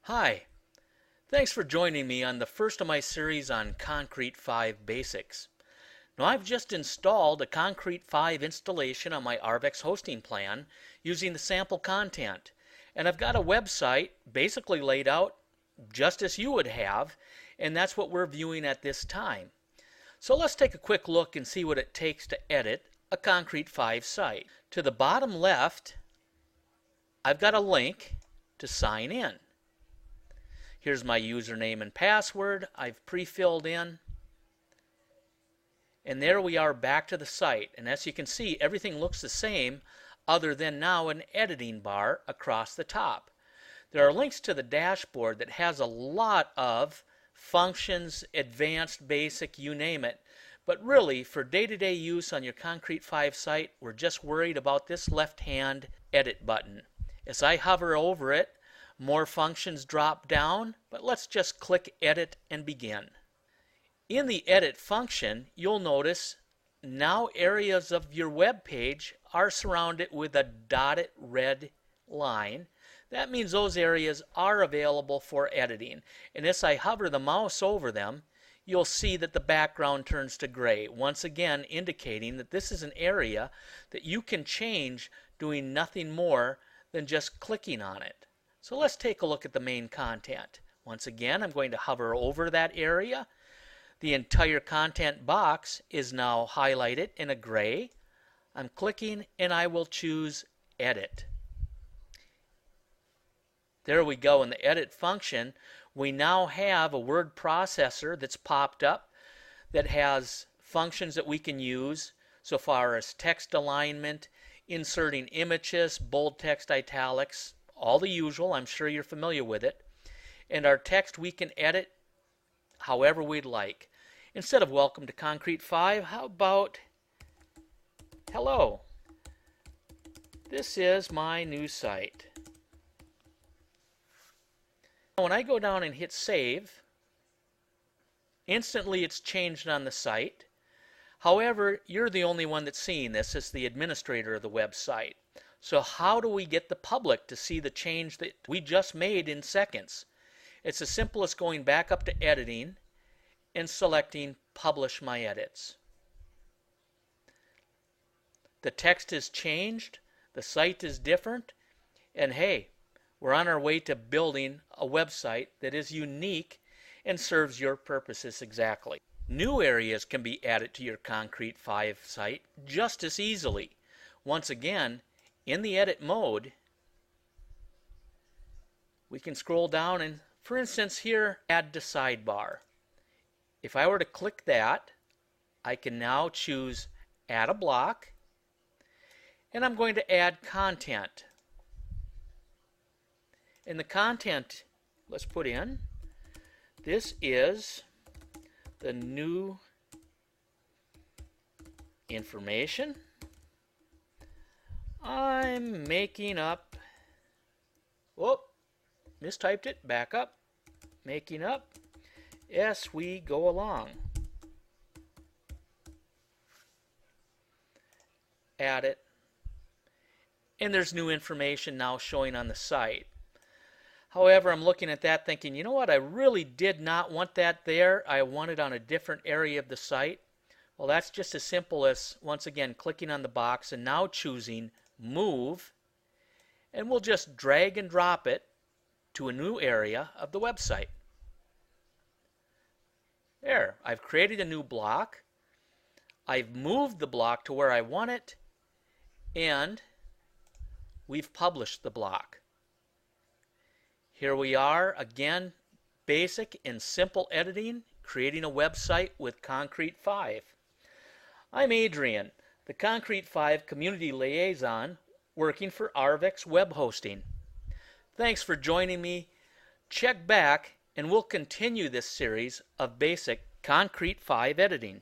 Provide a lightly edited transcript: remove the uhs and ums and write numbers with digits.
Hi, thanks for joining me on the first of my series on Concrete5 basics. Now I've just installed a Concrete5 installation on my Arvex hosting plan using the sample content, and I've got a website basically laid out just as you would have, and that's what we're viewing at this time. So let's take a quick look and see what it takes to edit a Concrete5 site. To the bottom left, I've got a link to sign in. Here's my username and password I've pre-filled in. And there we are back to the site. And as you can see, everything looks the same other than now an editing bar across the top. There are links to the dashboard that has a lot of functions, advanced, basic, you name it. But really, for day-to-day use on your Concrete5 site, we're just worried about this left-hand edit button. As I hover over it, more functions drop down, but let's just click Edit and begin. In the Edit function, you'll notice now areas of your web page are surrounded with a dotted red line. That means those areas are available for editing. And as I hover the mouse over them, you'll see that the background turns to gray, once again indicating that this is an area that you can change doing nothing more than just clicking on it. So let's take a look at the main content. Once again, I'm going to hover over that area. The entire content box is now highlighted in a gray. I'm clicking and I will choose Edit. There we go. In the Edit function, we now have a word processor that's popped up that has functions that we can use so far as text alignment, inserting images, bold text, italics, all the usual. I'm sure you're familiar with it. And our text we can edit however we'd like. Instead of welcome to Concrete5, how about hello, this is my new site. When I go down and hit save, instantly it's changed on the site. However, you're the only one that's seeing this as the administrator of the website. So how do we get the public to see the change that we just made in seconds? It's as simple as going back up to editing and selecting Publish My Edits. The text is changed, the site is different, and hey, we're on our way to building a website that is unique and serves your purposes exactly. New areas can be added to your Concrete5 site just as easily. Once again, in the edit mode, we can scroll down and, for instance, here, add to sidebar. If I were to click that, I can now choose add a block, and I'm going to add content. And the content, let's put in, this is the new information. I'm making up, whoop, mistyped it, back up, making up as we go along. Add it, and there's new information now showing on the site. However, I'm looking at that thinking, you know what, I really did not want that there. I want it on a different area of the site. Well, that's just as simple as, once again, clicking on the box and now choosing Move, and we'll just drag and drop it to a new area of the website. There, I've created a new block. I've moved the block to where I want it, and we've published the block. Here we are, again, basic and simple editing, creating a website with Concrete5. I'm Adrian, the Concrete5 Community Liaison working for Arvex Web Hosting. Thanks for joining me. Check back and we'll continue this series of basic Concrete5 editing.